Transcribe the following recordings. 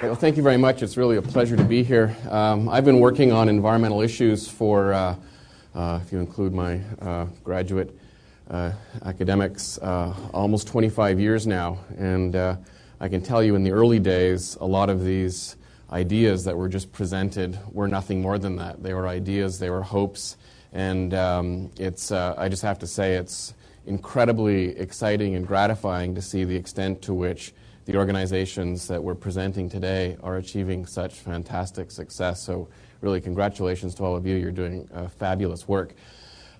Well, thank you very much. It's really a pleasure to be here. I've been working on environmental issues for, if you include my graduate academics, almost 25 years now. And I can tell you in the early days, a lot of these ideas that were just presented were nothing more than that. They were ideas, they were hopes, and I just have to say it's incredibly exciting and gratifying to see the extent to which the organizations that we're presenting today are achieving such fantastic success. So really congratulations to all of you. You're doing fabulous work.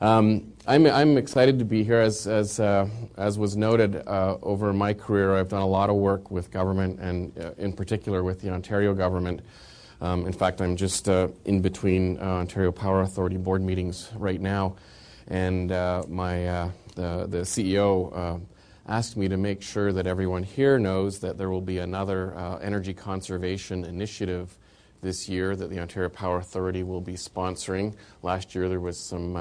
I'm excited to be here. As was noted, over my career, I've done a lot of work with government and in particular with the Ontario government. In fact, I'm just in between Ontario Power Authority board meetings right now, and the CEO asked me to make sure that everyone here knows that there will be another energy conservation initiative this year that the Ontario Power Authority will be sponsoring. Last year there was some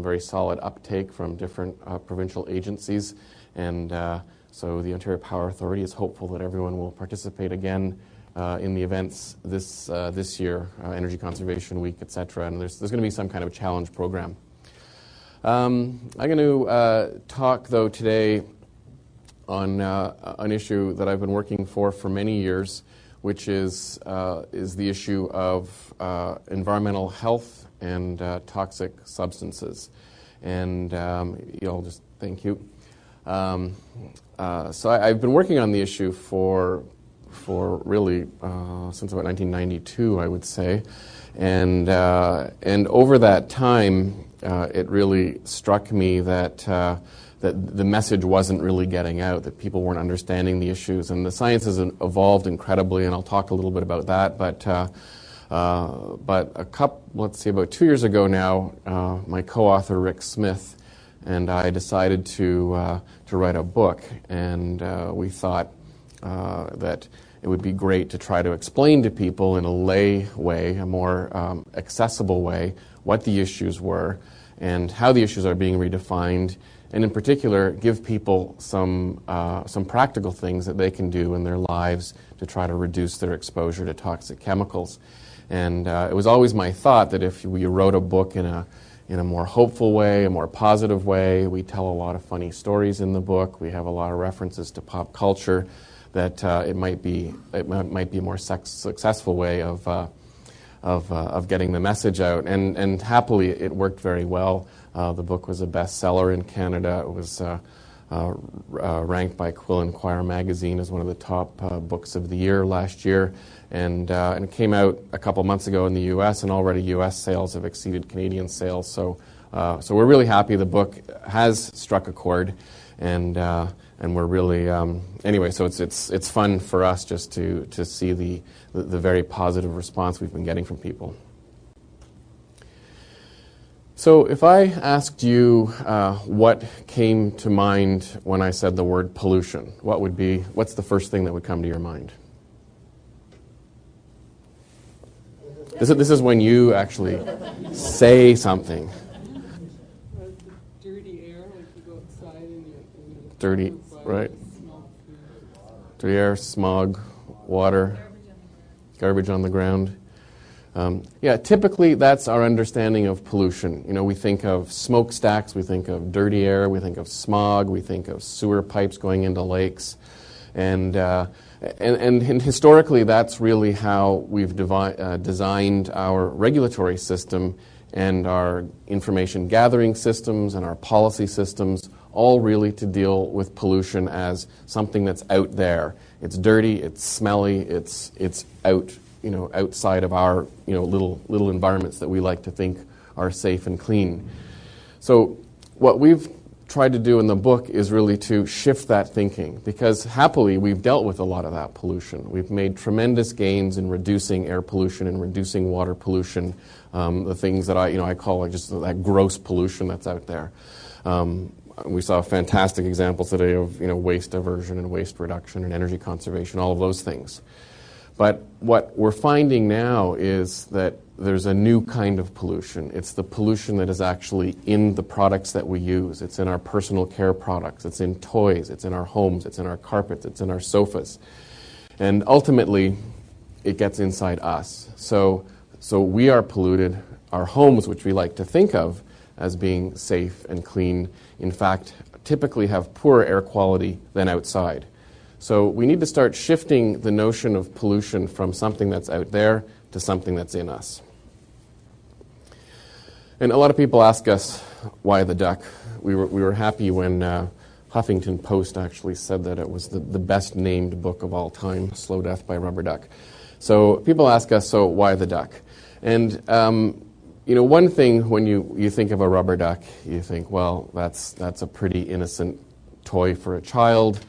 very solid uptake from different provincial agencies, and so the Ontario Power Authority is hopeful that everyone will participate again in the events this year, Energy Conservation Week, etc. And there's going to be some kind of challenge program. I'm going to talk though today on an issue that I've been working for many years, which is the issue of environmental health and toxic substances. And I'll just thank you. So I've been working on the issue for really since about 1992, I would say, and over that time, it really struck me that the message wasn't really getting out, that people weren't understanding the issues. And the science has evolved incredibly, and I'll talk a little bit about that. But about 2 years ago now, my co-author Rick Smith and I decided to write a book, and we thought that it would be great to try to explain to people in a lay way, a more accessible way, what the issues were and how the issues are being redefined, and in particular, give people some practical things that they can do in their lives to try to reduce their exposure to toxic chemicals. And it was always my thought that if we wrote a book in a more hopeful way, a more positive way, we tell a lot of funny stories in the book, we have a lot of references to pop culture, that it might be a more successful way of getting the message out. And happily, it worked very well. The book was a bestseller in Canada. It was ranked by Quill and Quire magazine as one of the top books of the year last year. And it came out a couple months ago in the U.S., and already U.S. sales have exceeded Canadian sales. So we're really happy the book has struck a chord, and we're really anyway. So it's fun for us just to see the very positive response we've been getting from people. So if I asked you what came to mind when I said the word pollution, what's the first thing that would come to your mind? This is when you actually say something. Dirty air, like you go outside and you dirty, right? Dirty air, smog, water, garbage on the ground. Typically that's our understanding of pollution. You know, we think of smokestacks, we think of dirty air, we think of smog, we think of sewer pipes going into lakes, and historically that's really how we've designed our regulatory system and our information gathering systems and our policy systems, all really to deal with pollution as something that's out there. It's dirty, it's smelly, it's out, outside of our, little environments that we like to think are safe and clean. So what we've tried to do in the book is really to shift that thinking, because happily we've dealt with a lot of that pollution. We've made tremendous gains in reducing air pollution and reducing water pollution, the things that I call just that gross pollution that's out there. We saw fantastic examples today of waste diversion and waste reduction and energy conservation, all of those things. But what we're finding now is that there's a new kind of pollution. It's the pollution that is actually in the products that we use. It's in our personal care products. It's in toys. It's in our homes. It's in our carpets. It's in our sofas. And ultimately, it gets inside us. So we are polluted. Our homes, which we like to think of as being safe and clean, in fact, typically have poorer air quality than outside. So we need to start shifting the notion of pollution from something that's out there to something that's in us. And a lot of people ask us, why the duck? We were happy when Huffington Post actually said that it was the best named book of all time, Slow Death by Rubber Duck. So people ask us, so why the duck? And one thing when you think of a rubber duck, you think, well, that's a pretty innocent toy for a child.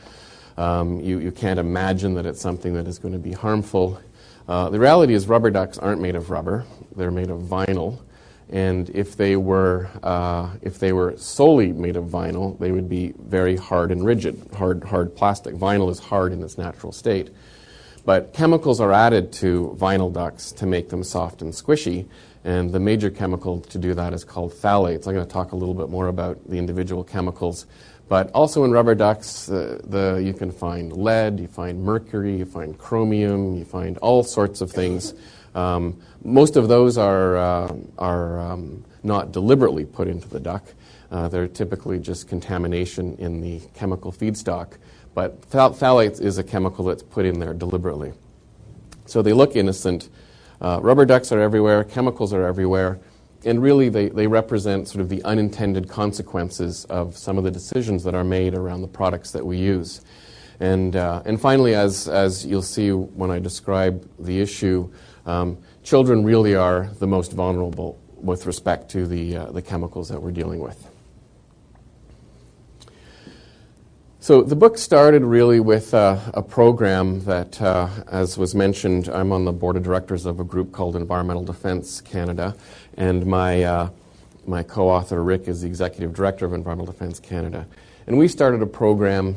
You can't imagine that it's something that is going to be harmful. The reality is rubber ducks aren't made of rubber. They're made of vinyl. And if they were solely made of vinyl, they would be very hard and rigid, hard plastic. Vinyl is hard in its natural state. But chemicals are added to vinyl ducks to make them soft and squishy, and the major chemical to do that is called phthalates. I'm going to talk a little bit more about the individual chemicals. But also in rubber ducks, you can find lead, you find mercury, you find chromium, you find all sorts of things. Most of those are not deliberately put into the duck. They're typically just contamination in the chemical feedstock. But phthalates is a chemical that's put in there deliberately. So they look innocent. Rubber ducks are everywhere. Chemicals are everywhere. And really, they represent sort of the unintended consequences of some of the decisions that are made around the products that we use. And finally, as you'll see when I describe the issue, children really are the most vulnerable with respect to the chemicals that we're dealing with. So the book started really with a program that, as was mentioned, I'm on the board of directors of a group called Environmental Defence Canada, and my co-author Rick is the executive director of Environmental Defence Canada. And we started a program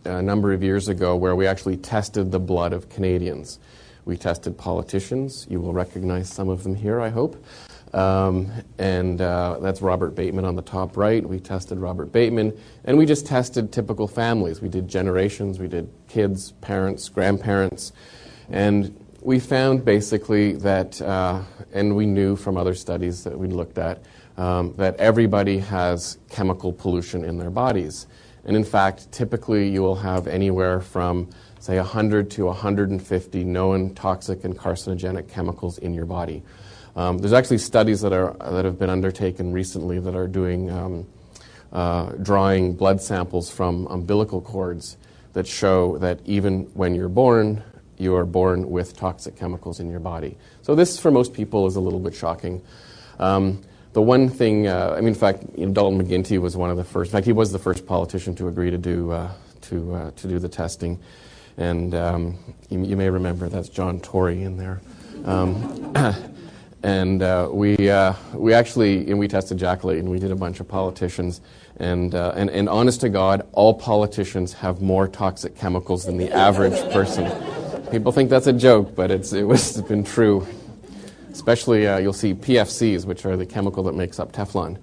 a number of years ago where we actually tested the blood of Canadians. We tested politicians. You will recognize some of them here, I hope. And that's Robert Bateman on the top right. We tested Robert Bateman, and we just tested typical families. We did generations, we did kids, parents, grandparents, and we found basically that, and we knew from other studies that we looked at, that everybody has chemical pollution in their bodies. And in fact, typically you will have anywhere from, say, 100 to 150 known toxic and carcinogenic chemicals in your body. There's actually studies that have been undertaken recently that are doing drawing blood samples from umbilical cords that show that even when you're born, you are born with toxic chemicals in your body. So this, for most people, is a little bit shocking. The one thing, in fact, Dalton McGuinty was one of the first. In fact, he was the first politician to agree to do the testing, and you may remember that's John Tory in there. And we actually, and we tested Jack Layton. We did a bunch of politicians, and honest to God, all politicians have more toxic chemicals than the average person. People think that's a joke, but it's been true. Especially, you'll see PFCs, which are the chemical that makes up Teflon.